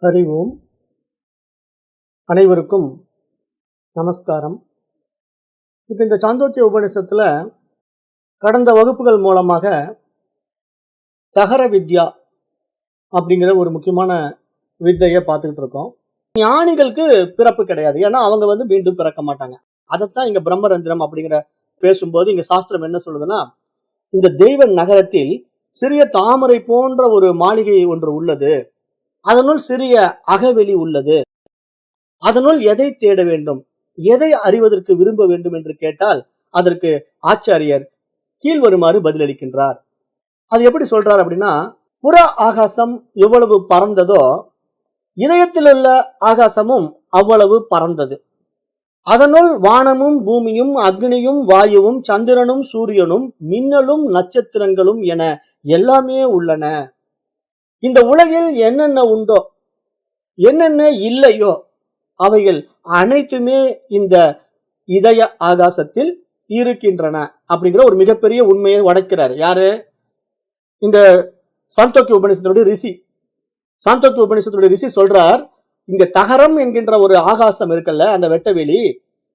அறிவோம். அனைவருக்கும் நமஸ்காரம். இப்போ இந்த சாந்தோக்கிய உபநிஷத்துல கடந்த வகுப்புகள் மூலமாக தகர வித்யா அப்படிங்கிற ஒரு முக்கியமான வித்தையை பார்த்துக்கிட்டு இருக்கோம். ஞானிகளுக்கு பிறப்பு கிடையாது, ஏன்னா அவங்க மீண்டும் பிறக்க மாட்டாங்க. அதைத்தான் இங்க பிரம்மரந்திரம் அப்படிங்கிற பேசும்போது இங்க சாஸ்திரம் என்ன சொல்லுதுன்னா, இந்த தெய்வ நகரத்தில் சிறிய தாமரை போன்ற ஒரு மாளிகை ஒன்று உள்ளது, அதனுள் சிறிய அகவெளி உள்ளது, அதனுள் எதை தேட வேண்டும், எதை அறிவதற்கு விரும்ப வேண்டும் என்று கேட்டால் அதற்கு ஆச்சாரியர் கீழ்வருமாறு பதிலளிக்கின்றார். அது எப்படி சொல்றார் அப்படின்னா, புற ஆகாசம் எவ்வளவு பறந்ததோ இதயத்தில் உள்ள ஆகாசமும் அவ்வளவு பறந்தது. அதனுள் வானமும் பூமியும் அக்னியும் வாயுவும் சந்திரனும் சூரியனும் மின்னலும் நட்சத்திரங்களும் என எல்லாமே உள்ளன. இந்த உலகில் என்னென்ன உண்டோ என்னென்ன இல்லையோ அவைகள் அனைத்துமே இந்த இதய ஆகாசத்தில் இருக்கின்றன அப்படிங்கிற ஒரு மிகப்பெரிய உண்மையை உடைக்கிறார். யாரு? இந்த சாந்தோக்கிய உபநிஷத்துடைய ரிஷி. சாந்தோக்கிய உபநிஷத்துடைய ரிஷி சொல்றார், இங்க தகரம் என்கின்ற ஒரு ஆகாசம் இருக்குல்ல, அந்த வெட்டவெளி,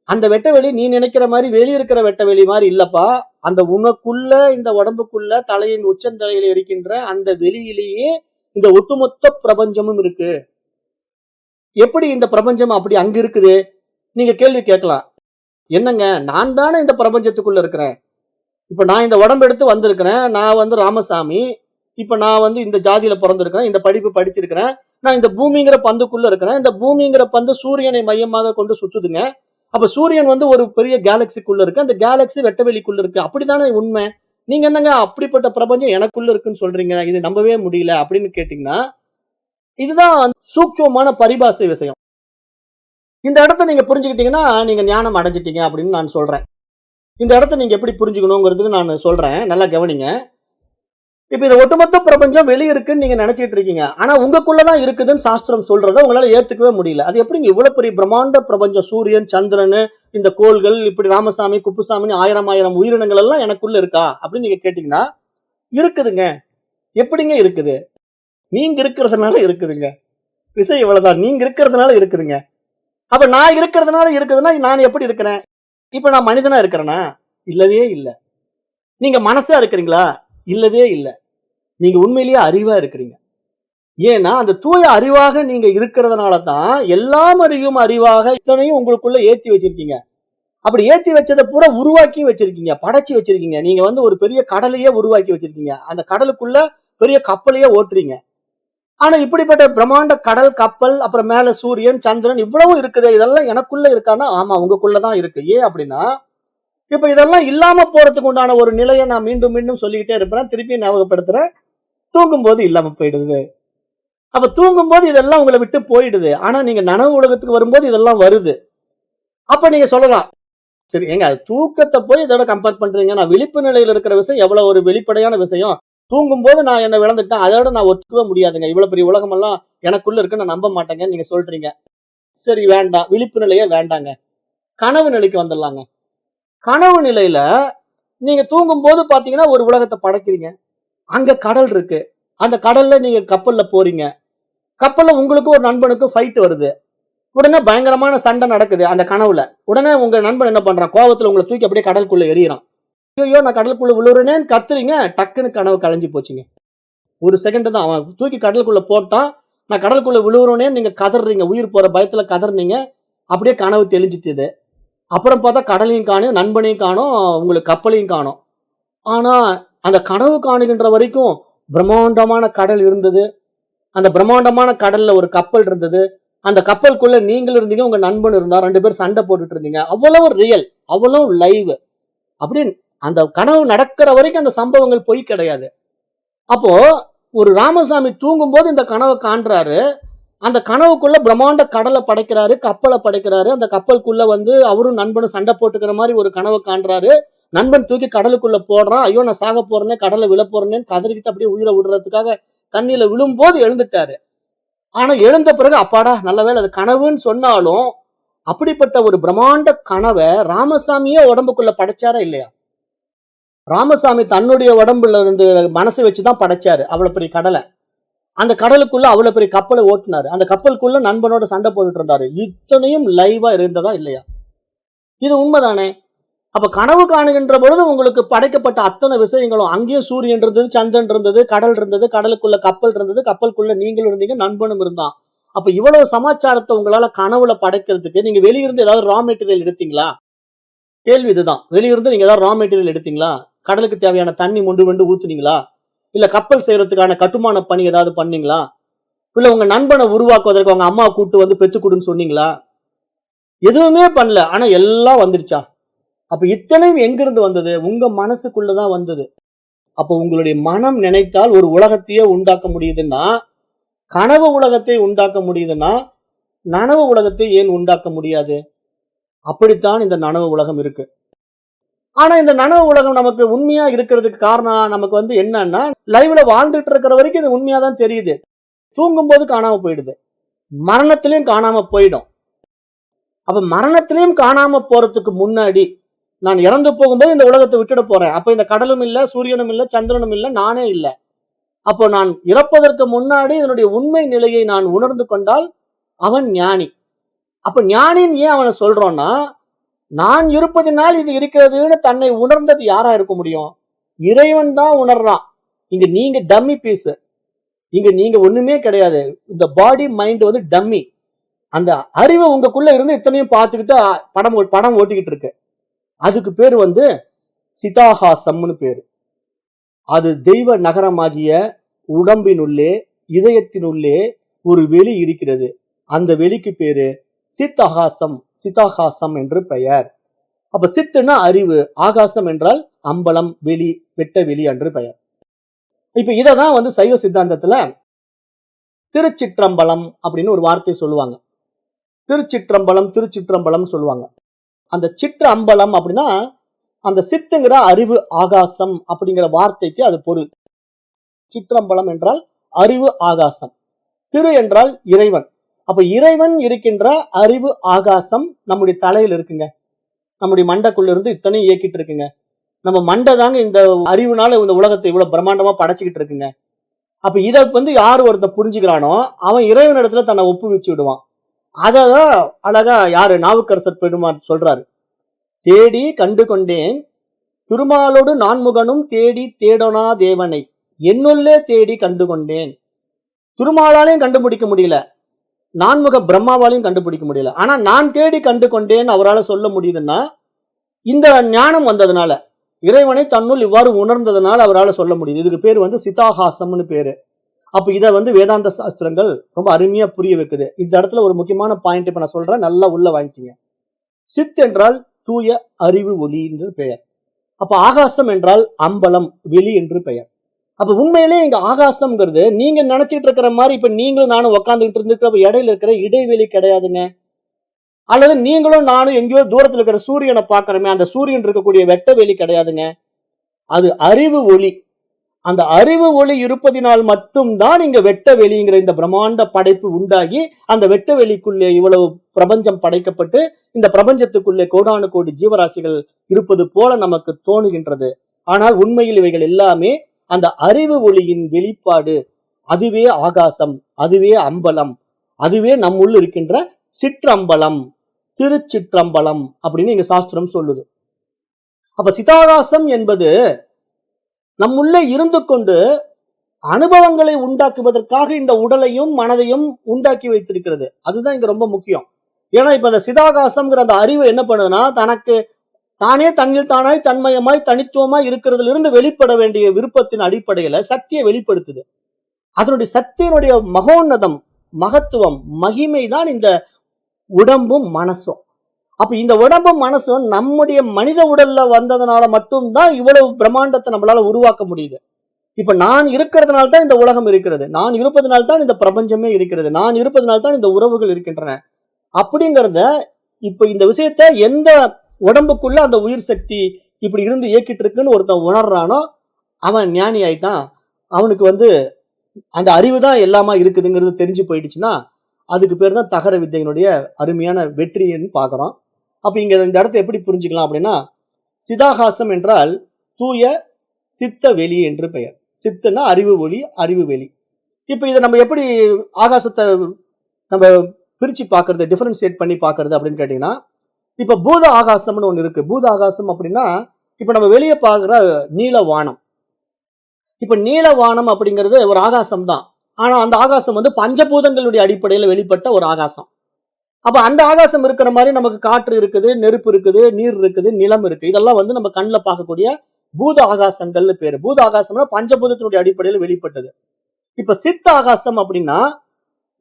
அந்த வெட்டவெளி நீ நினைக்கிற மாதிரி வெளியே இருக்கிற வெட்டவெளி மாதிரி இல்லப்பா. அந்த உனக்குள்ள, இந்த உடம்புக்குள்ள தலையின் உச்சந்தலையில இருக்கின்ற அந்த வெளியிலேயே இந்த ஒட்டுமொத்த பிரபஞ்சமும் இருக்கு. எப்படி இந்த பிரபஞ்சம் அப்படி அங்க இருக்குது? நீங்க கேள்வி கேட்கலாம். என்னங்க, நான் தானே இந்த பிரபஞ்சத்துக்குள்ள இருக்கிறேன். இப்ப நான் இந்த உடம்பு எடுத்து வந்திருக்கிறேன், நான் ராமசாமி, இப்ப நான் இந்த ஜாதியில பிறந்திருக்கிறேன், இந்த படிப்பு படிச்சிருக்கிறேன், நான் இந்த பூமிங்கிற பந்துக்குள்ள இருக்கிறேன். இந்த பூமிங்கிற பந்து சூரியனை மையமாக கொண்டு சுத்துதுங்க. அப்ப சூரியன் ஒரு பெரிய கேலக்சிக்குள்ள இருக்கு, அந்த கேலக்சி வெட்டவெளிக்குள்ள இருக்கு. அப்படித்தானே உண்மை. நீங்க என்னங்க அப்படிப்பட்ட பிரபஞ்சம் எனக்குள்ள இருக்குன்னு சொல்றீங்க, இது நம்பவே முடியல அப்படின்னு கேட்டீங்கன்னா, இதுதான் சூட்சமான பரிபாஷை விஷயம். இந்த இடத்த நீங்க புரிஞ்சுக்கிட்டீங்கன்னா நீங்க ஞானம் அடைஞ்சிட்டீங்க அப்படின்னு நான் சொல்றேன். இந்த இடத்த நீங்க எப்படி புரிஞ்சுக்கணுங்கிறதுக்கு நான் சொல்றேன், நல்லா கவனிங்க. இப்ப இந்த ஒட்டுமொத்த பிரபஞ்சம் வெளியே இருக்குன்னு நீங்க நினைச்சிட்டு இருக்கீங்க, ஆனா உங்களுக்குள்ளதான் இருக்குதுன்னு சாஸ்திரம் சொல்றதை உங்களால ஏத்துக்கவே முடியல. அது எப்படிங்க இவ்வளவு பெரிய பிரம்மாண்ட பிரபஞ்சம், சூரியன் சந்திரன், இந்த கோள்கள், இப்படி ராமசாமி குப்புசாமின்னு ஆயிரம் ஆயிரம் உயிரினங்கள் எல்லாம் எனக்குள்ள இருக்கா அப்படின்னு நீங்க கேட்டீங்கன்னா, இருக்குதுங்க. எப்படிங்க இருக்குது? நீங்க இருக்கிறதுனால இருக்குதுங்க. விஷயம் இவ்வளவுதான், நீங்க இருக்கிறதுனால இருக்குதுங்க. அப்ப நான் இருக்கிறதுனால இருக்குதுன்னா நான் எப்படி இருக்கிறேன்? இப்ப நான் மனிதனா இருக்கிறேனா? இல்லவே இல்லை. நீங்க மனசா இருக்கிறீங்களா? இல்லவே இல்லை. நீங்க உண்மையிலேயே அறிவா இருக்கிறீங்க. ஏன்னா அந்த தூய அறிவாக நீங்க இருக்கிறதுனாலதான் எல்லாம் அறியும் அறிவாக இத்தனையும் உங்களுக்குள்ள ஏத்தி வச்சிருக்கீங்க. அப்படி ஏத்தி வச்சதை பூரா உருவாக்கி வச்சிருக்கீங்க, படைச்சு வச்சிருக்கீங்க. நீங்க ஒரு பெரிய கடலையே உருவாக்கி வச்சிருக்கீங்க, அந்த கடலுக்குள்ள பெரிய கப்பலையே ஓட்டுறீங்க. ஆனா இப்படிப்பட்ட பிரம்மாண்ட கடல், கப்பல், அப்புறம் மேல சூரியன் சந்திரன் இவ்வளவு இருக்குது, இதெல்லாம் எனக்குள்ள இருக்கான்னா ஆமா உங்களுக்குள்ளதான் இருக்கு. ஏன் அப்படின்னா, இப்ப இதெல்லாம் இல்லாம போறதுக்கு உண்டான ஒரு நிலையை நான் மீண்டும் மீண்டும் சொல்லிக்கிட்டே இருப்பேன், திருப்பி ஞாபகப்படுத்துறேன். தூங்கும் போது இல்லாம போயிடுது. அப்ப தூங்கும் போது இதெல்லாம் உங்களை விட்டு போயிடுது. ஆனா நீங்க நனவு உலகத்துக்கு வரும்போது இதெல்லாம் வருது. அப்ப நீங்க சொல்லலாம், சரி ஏங்க அது தூக்கத்தை போய் இதோட கம்பேர் பண்றீங்க, நான் விழிப்பு நிலையில இருக்கிற விஷயம் எவ்வளவு ஒரு வெளிப்படையான விஷயம். தூங்கும் போது நான் என்ன விளந்துட்டேன், அதோட நான் ஒத்துக்கவே முடியாதுங்க. இவ்வளவு பெரிய உலகம் எல்லாம் எனக்குள்ள இருக்கு, நான் நம்ப மாட்டேங்க நீங்க சொல்றீங்க. சரி வேண்டாம், விழிப்பு நிலையே வேண்டாங்க, கனவு நிலைக்கு வந்துடலாங்க. கனவு நிலையில நீங்க தூங்கும் போது பாத்தீங்கன்னா ஒரு உலகத்தை படைக்கிறீங்க. அங்க கடல் இருக்கு, அந்த கடல்ல நீங்க கப்பல்ல போறீங்க. கப்பல்ல உங்களுக்கு ஒரு நண்பனுக்கு ஃபைட் வருது. உடனே பயங்கரமான சண்டை நடக்குது அந்த கனவுல. உடனே உங்க நண்பன் என்ன பண்றான், கோவத்துல உங்களை தூக்கி அப்படியே கடலுக்குள்ள எறியறான். ஐயோ நான் கடலுக்குள்ள விழுறேன்னு கத்துறீங்க, டக்குன்னு கனவு கலைஞ்சு போச்சுங்க. ஒரு செகண்ட் தான் அவன் தூக்கி கடலுக்குள்ள போட்டான், நான் கடலுக்குள்ள விழுவுறேனே நீங்க கதறீங்க, உயிர் போற பயத்துல கதறினீங்க. அப்படியே கனவு தெளிஞ்சிட்டுது. அப்புறம் பார்த்தா கடலையும் காணும், நண்பனையும் காணும், உங்களுக்கு கப்பலையும் காணும். ஆனா அந்த கனவு காணுகின்ற வரைக்கும் பிரம்மாண்டமான கடல் இருந்தது. அந்த பிரம்மாண்டமான கடல்ல ஒரு கப்பல் இருந்தது. அந்த கப்பலுக்குள்ள நீங்கள் இருந்தீங்க, உங்க நண்பன் இருந்தா, 2 பேர் சண்டை போட்டுட்டு இருந்தீங்க. அவ்வளவு ரியல், அவ்வளவு லைவ். அப்படி அந்த கனவு நடக்கிற வரைக்கும் அந்த சம்பவங்கள் பொய் கிடையாது. அப்போ ஒரு ராமசாமி தூங்கும் போது இந்த கனவை காண்றாரு. அந்த கனவுக்குள்ள பிரம்மாண்ட கடலை படைக்கிறாரு, கப்பலை படைக்கிறாரு. அந்த கப்பலுக்குள்ள அவரும் நண்பனும் சண்டை போட்டுக்கிற மாதிரி ஒரு கனவை காண்றாரு. நண்பன் தூக்கி கடலுக்குள்ள போடுறான். ஐயோ நான் சாக போறேனே, கடலை விழ போறேன்னு கதறிக்கிட்டு அப்படியே உயிரை விடுறதுக்காக தண்ணியில விழும்போது எழுந்துட்டாரு. ஆனா எழுந்த பிறகு அப்பாடா நல்ல வேலை அது கனவுன்னு சொன்னாலும், அப்படிப்பட்ட ஒரு பிரம்மாண்ட கனவை ராமசாமியே உடம்புக்குள்ள படைச்சாரா இல்லையா? ராமசாமி தன்னுடைய உடம்புல இருந்து மனசை வச்சுதான் படைச்சாரு அவ்வளவு பெரிய கடலை. அந்த கடலுக்குள்ள அவ்வளவு பெரிய கப்பலை ஓட்டினாரு. அந்த கப்பலுக்குள்ள நண்பனோட சண்டை போட்டுட்டு இருந்தாரு. இத்தனையும் லைவா இருந்ததா இல்லையா? இது உண்மைதானே? அப்ப கனவு காணுகின்ற பொழுது உங்களுக்கு படைக்கப்பட்ட அத்தனை விஷயங்களும், அங்கேயும் சூரியன் இருந்தது, சந்திரன் இருந்தது, கடல் இருந்தது, கடலுக்குள்ள கப்பல் இருந்தது, கப்பலுக்குள்ள நீங்களும் இருந்தீங்க, நண்பனும் இருந்தான். அப்ப இவ்வளவு சமாச்சாரத்தை உங்களால கனவுல படைக்கிறதுக்கு நீங்க வெளியிருந்து ஏதாவது ரா மெட்டீரியல் எடுத்தீங்களா? கேள்வி இதுதான். வெளியிருந்து நீங்க ஏதாவது ரா மெட்டீரியல் எடுத்தீங்களா? கடலுக்கு தேவையான தண்ணி மொண்டு ஊத்துனீங்களா? இல்ல கப்பல் செய்யறதுக்கான கட்டுமான பணி ஏதாவது பண்ணீங்களா? இல்ல உங்க நண்பனை உருவாக்குவதற்கு உங்க அம்மா கூட்டு வந்து பெத்துக்குடுன்னு சொன்னீங்களா? எதுவுமே பண்ணல. ஆனா எல்லாம் வந்துருச்சா? அப்ப இத்தனையும் எங்கிருந்து வந்தது? உங்க மனசுக்குள்ளதான் வந்தது. அப்ப உங்களுடைய மனம் நினைத்தால் ஒரு உலகத்தையே உண்டாக்க முடியுதுன்னா, கனவு உலகத்தை உண்டாக்க முடியுதுன்னா, நனவு உலகத்தை ஏன் உண்டாக்க முடியாது? அப்படித்தான் இந்த நனவு உலகம் இருக்கு. ஆனா இந்த நனவு உலகம் நமக்கு உண்மையா இருக்கிறதுக்கு காரணம் நமக்கு வந்து என்னன்னா, லைவ்ல வாழ்ந்துட்டு இருக்கிற வரைக்கும் இது உண்மையா தான் தெரியுது. தூங்கும் போது காணாம போயிடுது. மரணத்திலையும் காணாம போயிடும். அப்ப மரணத்திலையும் காணாம போறதுக்கு முன்னாடி நான் இறந்து போகும்போது இந்த உலகத்தை விட்டுட போறேன். அப்ப இந்த கடலும் இல்ல, சூரியனும் இல்ல, சந்திரனும் இல்ல, நானே இல்ல. அப்போ நான் இறப்பதற்கு முன்னாடி இதனுடைய உண்மை நிலையை நான் உணர்ந்து கொண்டால் அவன் ஞானி. அப்ப ஞானின்னு ஏன் அவனை சொல்றோம்னா, நான் இருப்பதினால் இது இருக்கிறதுன்னு தன்னை உணர்ந்தது யாரா இருக்க முடியும்? இறைவன் தான் உணர்றான். இங்க நீங்க டம்மி பீஸ். இங்க நீங்க ஒண்ணுமே கிடையாது. இந்த பாடி மைண்ட் வந்து டம்மி. அந்த அறிவு உங்களுக்குள்ள இருந்து இத்தனையும் பார்த்துக்கிட்டு படம் ஓட்டிக்கிட்டு இருக்கு. அதுக்கு பேரு வந்து சிதாகாசம்னு பேரு. அது தெய்வ நகரமாகிய உடம்பினுள்ளே, இதயத்தினுள்ளே ஒரு வெளி இருக்கிறது. அந்த வெளிக்கு பேரு சித்தாகாசம், சிதாகாசம் என்று பெயர். அப்ப சித்துனா அறிவு, ஆகாசம் என்றால் அம்பலம், வெளி, வெட்ட வெளி என்று பெயர். இப்ப இததான் வந்து சைவ சித்தாந்தத்துல திருச்சிற்றம்பலம் அப்படின்னு ஒரு வார்த்தை சொல்லுவாங்க. திருச்சிற்றம்பலம், திருச்சிற்றம்பலம் சொல்லுவாங்க. அந்த சிற்ற அம்பலம் அப்படின்னா அந்த சித்துங்கிற அறிவு ஆகாசம் அப்படிங்கிற வார்த்தைக்கு அது பொருள். சிற்றம்பலம் என்றால் அறிவு ஆகாசம், திரு என்றால் இறைவன். அப்ப இறைவன் இருக்கின்ற அறிவு ஆகாசம் நம்முடைய தலையில இருக்குங்க. நம்முடைய மண்டைக்குள்ள இருந்து இத்தனையும் இயக்கிட்டு இருக்குங்க. நம்ம மண்டை தாங்க இந்த அறிவுனால இந்த உலகத்தை இவ்வளவு பிரம்மாண்டமா படைச்சுக்கிட்டு இருக்குங்க. அப்ப இத வந்து யாரு ஒருத்த புரிஞ்சுக்கிறானோ அவன் இறைவன் இடத்துல தன்னை ஒப்புவிச்சு விடுவான். அததான் அழகா யாரு நாவுக்கரசர் பெருமான் சொல்றாரு. தேடி கண்டு கொண்டேன் திருமாலோடு நான்முகனும் தேடி தேடனா தேவனை என்னுள்ளே தேடி கண்டு கொண்டேன். திருமாலாலையும் கண்டுபிடிக்க முடியல, நான்முக பிரம்மாவாலையும் கண்டுபிடிக்க முடியல. ஆனா நான் தேடி கண்டு கொண்டேன் அவரால் சொல்ல முடியுதுன்னா இந்த ஞானம் வந்ததுனால, இறைவனை தன்னுள் இவ்வாறு உணர்ந்ததுனால அவரால் சொல்ல முடியுது. இதுக்கு பேர் வந்து சிதாகாசம்னு பேரு. அப்ப இதை வந்து வேதாந்த சாஸ்திரங்கள் ரொம்ப அருமையா புரிய வைக்குது. இந்த இடத்துல ஒரு முக்கியமான பாயிண்ட் இப்ப நான் சொல்றேன், நல்லா உள்ள வாங்கிக்கீங்க. சித் என்றால் தூய அறிவு ஒளி என்று பெயர். அப்ப ஆகாசம் என்றால் அம்பலம், வெளி என்று பெயர். அப்ப உண்மையிலே இங்க ஆகாசம்ங்கிறது நீங்க நினைச்சிட்டு இருக்கிற மாதிரி இப்ப நீங்களும் நானும் உட்காந்துட்டு இருந்துட்டு இடையில இருக்கிற இடைவெளி கிடையாதுங்க. அல்லது நீங்களும் நானும் எங்கேயோ தூரத்துல இருக்கிற சூரியனை பாக்குறோமே, அந்த சூரியன் இருக்கக்கூடிய வெட்ட வெளி கிடையாதுங்க. அது அறிவு ஒளி. அந்த அறிவு ஒளி இருப்பதினால் மட்டும்தான் இங்க வெட்ட வெளிங்கிற இந்த பிரம்மாண்ட படைப்பு உண்டாகி அந்த வெட்ட வெளிக்குள்ளே இவ்வளவு பிரபஞ்சம் படைக்கப்பட்டு இந்த பிரபஞ்சத்துக்குள்ளே கோடானு கோடி ஜீவராசிகள் இருப்பது போல நமக்கு தோணுகின்றது. ஆனால் உண்மையில் இவைகள் எல்லாமே அந்த அறிவு ஒளியின் வெளிப்பாடு. அதுவே ஆகாசம், அதுவே அம்பலம், அதுவே நம்முள்ள இருக்கின்ற சிற்றம்பலம், திருச்சிற்றம்பலம் அப்படின்னு எங்க சாஸ்திரம் சொல்லுது. அப்ப சிதாகாசம் என்பது நம்முள்ளே இருந்து கொண்டு அனுபவங்களை உண்டாக்குவதற்காக இந்த உடலையும் மனதையும் உண்டாக்கி வைத்திருக்கிறது. அதுதான் இங்க ரொம்ப முக்கியம். ஏன்னா இப்ப இந்த சிதாகாசம்ங்கிற அந்த அறிவு என்ன பண்ணுதுன்னா, தனக்கு தானே தன்னில் தானாய் தன்மயமாய் தனித்துவமாய் இருக்கிறதுல இருந்து வெளிப்பட வேண்டிய விருப்பத்தின் அடிப்படையில சக்தியை வெளிப்படுத்துது. அதனுடைய சக்தியினுடைய மகோன்னதம், மகத்துவம், மகிமை தான் இந்த உடம்பும் மனசும். அப்ப இந்த உடம்பும் மனசும் நம்முடைய மனித உடல்ல வந்ததுனால மட்டும்தான் இவ்வளவு பிரம்மாண்டத்தை நம்மளால உருவாக்க முடியுது. இப்ப நான் இருக்கிறதுனால தான் இந்த உலகம் இருக்கிறது, நான் இருப்பதனால தான் இந்த பிரபஞ்சமே இருக்கிறது, நான் இருப்பதனால தான் இந்த உறவுகள் இருக்கின்றன அப்படிங்கிறத இப்ப இந்த விஷயத்த எந்த உடம்புக்குள்ள அந்த உயிர் சக்தி இப்படி இருந்து இயக்கிட்டு இருக்குன்னு ஒருத்தன் உணர்றானோ அவன் ஞானி ஆயிட்டான். அவனுக்கு வந்து அந்த அறிவு தான் எல்லாமா இருக்குதுங்கிறது தெரிஞ்சு போயிடுச்சுன்னா அதுக்கு பேர் தான் தகர வித்தையினுடைய அருமையான வெற்றின்னு பாக்குறோம். அப்ப இங்க இந்த இடத்த எப்படி புரிஞ்சுக்கலாம் அப்படின்னா, சிதாகாசம் என்றால் தூய சித்த வெளி என்று பெயர். சித்தன்னா அறிவு ஒளி, அறிவு வெளி. இப்ப இதை நம்ம எப்படி ஆகாசத்தை நம்ம பிரிச்சு பாக்குறது, டிஃபரன்சியேட் பண்ணி பாக்குறது அப்படின்னு கேட்டீங்கன்னா, இப்ப பூத ஆகாசம்னு ஒண்ணு இருக்கு. பூத ஆகாசம் அப்படின்னா, இப்ப நம்ம வெளியே பாக்குற நீல வானம். இப்ப நீல வானம் அப்படிங்கிறது ஒரு ஆகாசம் தான். ஆனா அந்த ஆகாசம் வந்து பஞ்சபூதங்களுடைய அடிப்படையில் வெளிப்பட்ட ஒரு ஆகாசம். அப்ப அந்த ஆகாசம் இருக்கிற மாதிரி நமக்கு காற்று இருக்குது, நெருப்பு இருக்குது, நீர் இருக்குது, நிலம் இருக்கு. இதெல்லாம் வந்து நம்ம கண்ணுல பார்க்கக்கூடிய பூத ஆகாசங்கள்னு பேரு. பூத ஆகாசம்னா பஞ்சபூதத்தினுடைய அடிப்படையில் வெளிப்பட்டது. இப்ப சித்த ஆகாசம் அப்படின்னா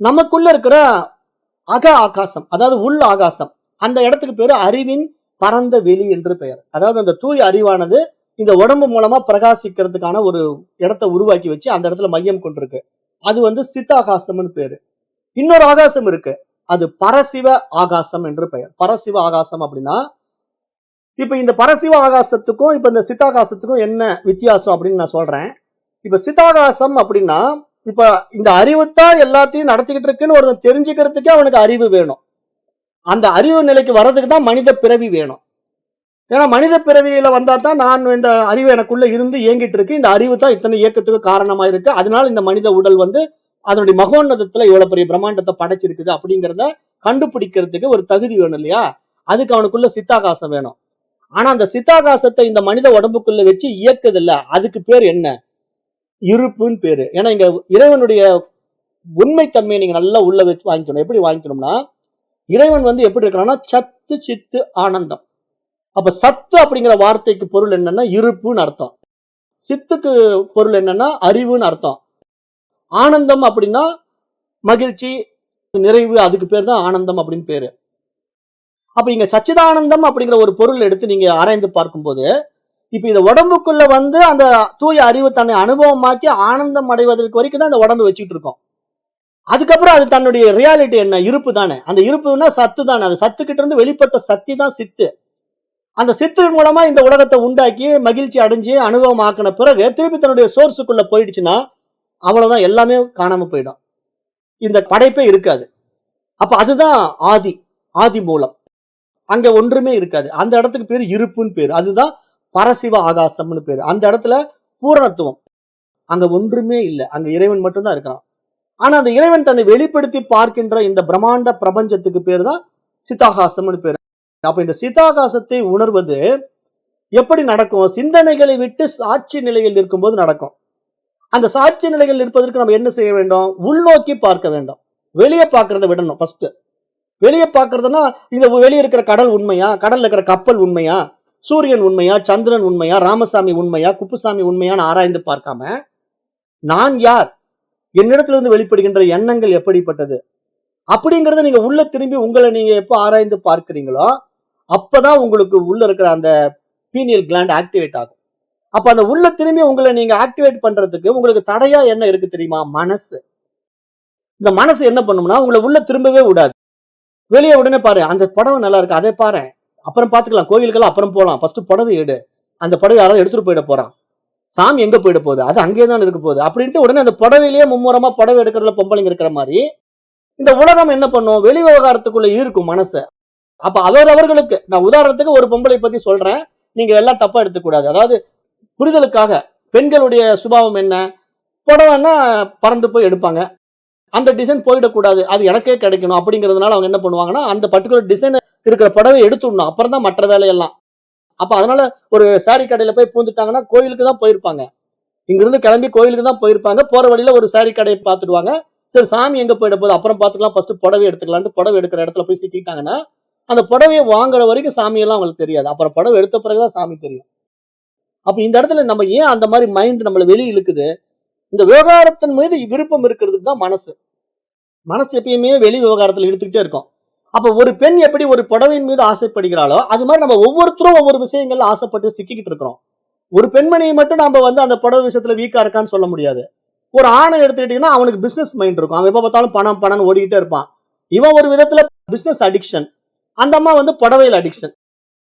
நமக்குள்ள இருக்கிற அக ஆகாசம், அதாவது உள் ஆகாசம். அந்த இடத்துக்கு பேரு அறிவின் பரந்த வெளி என்று பெயர். அதாவது அந்த தூய அறிவானது இந்த உடம்பு மூலமா பிரகாசிக்கிறதுக்கான ஒரு இடத்தை உருவாக்கி வச்சு அந்த இடத்துல மையம் கொண்டிருக்கு. அது வந்து சித்த ஆகாசம்னு பேரு. இன்னொரு ஆகாசம் இருக்கு. அது பரசிவ ஆகாசம் என்று பெயர். பரசிவ ஆகாசம் அப்படின்னா, இப்ப இந்த பரசிவ ஆகாசத்துக்கும் இப்ப இந்த சித்தாகாசத்துக்கும் என்ன வித்தியாசம் அப்படின்னு நான் சொல்றேன். இப்ப சித்தாகாசம் அப்படின்னா, இப்ப இந்த அறிவுத்தான் எல்லாத்தையும் நடத்திக்கிட்டு இருக்குன்னு ஒருத்தன் தெரிஞ்சுக்கிறதுக்கே அவனுக்கு அறிவு வேணும். அந்த அறிவு நிலைக்கு வர்றதுக்கு தான் மனித பிறவி வேணும். ஏன்னா மனித பிறவியில வந்தா தான் நான் இந்த அறிவு எனக்குள்ள இருந்து இயங்கிட்டு இருக்கு. இந்த அறிவு தான் இத்தனை இயக்கத்துக்கு காரணமா இருக்கு. அதனால இந்த மனித உடல் வந்து அதனுடைய மகோன்னதத்துல இவ்வளவு பெரிய பிரம்மாண்டத்தை படைச்சிருக்குது அப்படிங்கிறத கண்டுபிடிக்கிறதுக்கு ஒரு தகுதி வேணும் இல்லையா? அதுக்கு அவனுக்குள்ள சித்தாகாசம் வேணும். ஆனா அந்த சித்தாகாசத்தை இந்த மனித உடம்புக்குள்ள வச்சு இயக்குது இல்ல, அதுக்கு பேர் என்ன? இருப்புன்னு பேரு. ஏன்னா இங்க இறைவனுடைய உண்மைத்தன்மையை நீங்க நல்லா உள்ள வச்சு வாங்கிக்கணும். எப்படி வாங்கிக்கணும்னா, இறைவன் வந்து எப்படி இருக்கிறான்னா சத்து சித்து ஆனந்தம். அப்ப சத்து அப்படிங்கிற வார்த்தைக்கு பொருள் என்னன்னா இருப்புன்னு அர்த்தம். சித்துக்கு பொருள் என்னன்னா அறிவுன்னு அர்த்தம். ஆனந்தம் அப்படின்னா மகிழ்ச்சி, நிறைவு, அதுக்கு பேர் தான் ஆனந்தம் அப்படின்னு பேரு. அப்ப இங்க சச்சிதானந்தம் அப்படிங்கிற ஒரு பொருள் எடுத்து நீங்க ஆராய்ந்து பார்க்கும்போது, இப்ப இந்த உடம்புக்குள்ள வந்து அந்த தூய அறிவு தன்னை அனுபவமாக்கி ஆனந்தம் அடைவதற்கு வரைக்கும் தான் அந்த உடம்பு வச்சுட்டு இருக்கோம். அதுக்கப்புறம் அது தன்னுடைய ரியாலிட்டி என்ன? இருப்பு தானே. அந்த இருப்புன்னா சத்து தானே. அந்த சத்து கிட்ட இருந்து வெளிப்பட்ட சக்தி தான் சித்து. அந்த சித்து மூலமா இந்த உலகத்தை உண்டாக்கி மகிழ்ச்சி அடைஞ்சு அனுபவமாக்கின பிறகு திருப்பி தன்னுடைய சோர்ஸுக்குள்ள போயிடுச்சுன்னா அவ்வளவுதான், எல்லாமே காணாம போயிடும். இந்த படைப்பே இருக்காது. அப்ப அதுதான் ஆதி, ஆதி மூலம். அங்க ஒன்றுமே இருக்காது. அந்த இடத்துக்கு பேரு இருப்புன்னு பேரு. அதுதான் பரசிவ ஆகாசம்னு பேரு. அந்த இடத்துல பூரணத்துவம். அங்க ஒன்றுமே இல்லை. அங்க இறைவன் மட்டும்தான் இருக்கிறான். ஆனா அந்த இறைவன் தன்னை வெளிப்படுத்தி பார்க்கின்ற இந்த பிரம்மாண்ட பிரபஞ்சத்துக்கு பேரு தான் சித்தாகாசம்னு பேரு. அப்ப இந்த சித்தாகாசத்தை உணர்வது எப்படி நடக்கும்? சிந்தனைகளை விட்டு சாட்சி நிலையில் இருக்கும்போது நடக்கும். அந்த சாட்சி நிலைகள் இருப்பதற்கு நம்ம என்ன செய்ய வேண்டும்? உள்நோக்கி பார்க்க வேண்டும். வெளியே பார்க்கறத விடணும் ஃபர்ஸ்ட். வெளியே பார்க்கறதுன்னா இந்த வெளியே இருக்கிற கடல் உண்மையா, கடல்ல இருக்கிற கப்பல் உண்மையா, சூரியன் உண்மையா, சந்திரன் உண்மையா, ராமசாமி உண்மையா, குப்புசாமி உண்மையான்னு ஆராய்ந்து பார்க்காம, நான் யார், என்னிடத்திலிருந்து வெளிப்படுகின்ற எண்ணங்கள் எப்படிப்பட்டது அப்படிங்கறத நீங்க உள்ள திரும்பி உங்களை நீங்க எப்ப ஆராய்ந்து பார்க்கிறீங்களோ அப்பதான் உங்களுக்கு உள்ள இருக்கிற அந்த பீனியல் கிளாண்ட் ஆக்டிவேட் ஆகும். அப்ப அந்த உள்ள திரும்பி உங்களை நீங்க ஆக்டிவேட் பண்றதுக்கு உங்களுக்கு தடையா என்ன இருக்கு தெரியுமா? மனசு. இந்த மனசு என்ன பண்ணும்னா உங்களை உள்ள திரும்பவே விடாது. வெளியே உடனே பாரு, அந்த புடவை நல்லா இருக்கு, அதை பாரு, அப்புறம் பாத்துக்கலாம், கோயிலுக்கெல்லாம் அப்புறம் போலாம், ஃபர்ஸ்ட் புடவை எடு, அந்த புடவை யாராவது எடுத்துட்டு போயிட போறான், சாமி எங்க போயிட போகுது, அது அங்கேதான் இருக்க போகுது அப்படின்ட்டு உடனே அந்த புடவையிலேயே மும்முரமா புடவை எடுக்கிறதுல பொம்பளைங்க இருக்கிற மாதிரி இந்த உலகம் என்ன பண்ணும்? வெளி விவகாரத்துக்குள்ள இருக்கும் மனசு. அப்ப அவர்களுக்கு நான் உதாரணத்துக்கு ஒரு பொம்பளை பத்தி சொல்றேன், நீங்க எல்லாம் தப்பா எடுத்துக்கூடாது. அதாவது புரிதலுக்காக, பெண்களுடைய சுபாவம் என்ன? புடவைன்னா பறந்து போய் எடுப்பாங்க. அந்த டிசைன் போயிடக்கூடாது, அது எனக்கே கிடைக்கணும் அப்படிங்கிறதுனால அவங்க என்ன பண்ணுவாங்கன்னா அந்த பர்டிகுலர் டிசைன் இருக்கிற புடவை எடுத்துடணும், அப்புறம் தான் மற்ற வேலையெல்லாம். அப்ப அதனால ஒரு சாரி கடையில போய் பூந்துட்டாங்கன்னா கோயிலுக்கு தான் போயிருப்பாங்க, இங்கிருந்து கிளம்பி கோயிலுக்கு தான் போயிருப்பாங்க, போற வழியில ஒரு சாரி கடையை பார்த்துடுவாங்க. சரி சாமி எங்க போயிட போகுது, அப்புறம் பார்த்துக்கலாம், ஃபர்ஸ்ட் புடவை எடுத்துக்கலான்ட்டு புடவை எடுக்கிற இடத்துல போய் சிக்கிட்டாங்கன்னா அந்த புடவையை வாங்குற வரைக்கும் சாமியெல்லாம் அவங்களுக்கு தெரியாது, அப்புறம் புடவை எடுத்த பிறகுதான் சாமி தெரியும். அப்ப இந்த இடத்துல நம்ம ஏன் அந்த மாதிரி மைண்ட் நம்மள வெளியே இழுக்குது? இந்த விவகாரத்தின் மீது விருப்பம் இருக்கிறதுக்கு தான் மனசு. மனசு எப்பயுமே வெளி விவகாரத்துல இழுத்துக்கிட்டே இருக்கும். அப்ப ஒரு பெண் எப்படி ஒரு புடவையின் மீது ஆசைப்படுகிறாளோ அது மாதிரி நம்ம ஒவ்வொருத்தரும் ஒவ்வொரு விஷயங்கள்ல ஆசைப்பட்டு சிக்கிக்கிட்டு இருக்கிறோம். ஒரு பெண்மணியை மட்டும் நம்ம வந்து அந்த புடவை விஷயத்துல வீக்கா இருக்கான்னு சொல்ல முடியாது. ஒரு ஆணை எடுத்துக்கிட்டீங்கன்னா அவனுக்கு பிசினஸ் மைண்ட் இருக்கும், அவன் எப்ப பார்த்தாலும் பணம் பணம் ஓடிக்கிட்டே இருப்பான். இவன் ஒரு விதத்துல பிசினஸ் அடிக்ஷன், அந்த அம்மா வந்து புடவையில் அடிக்ஷன்.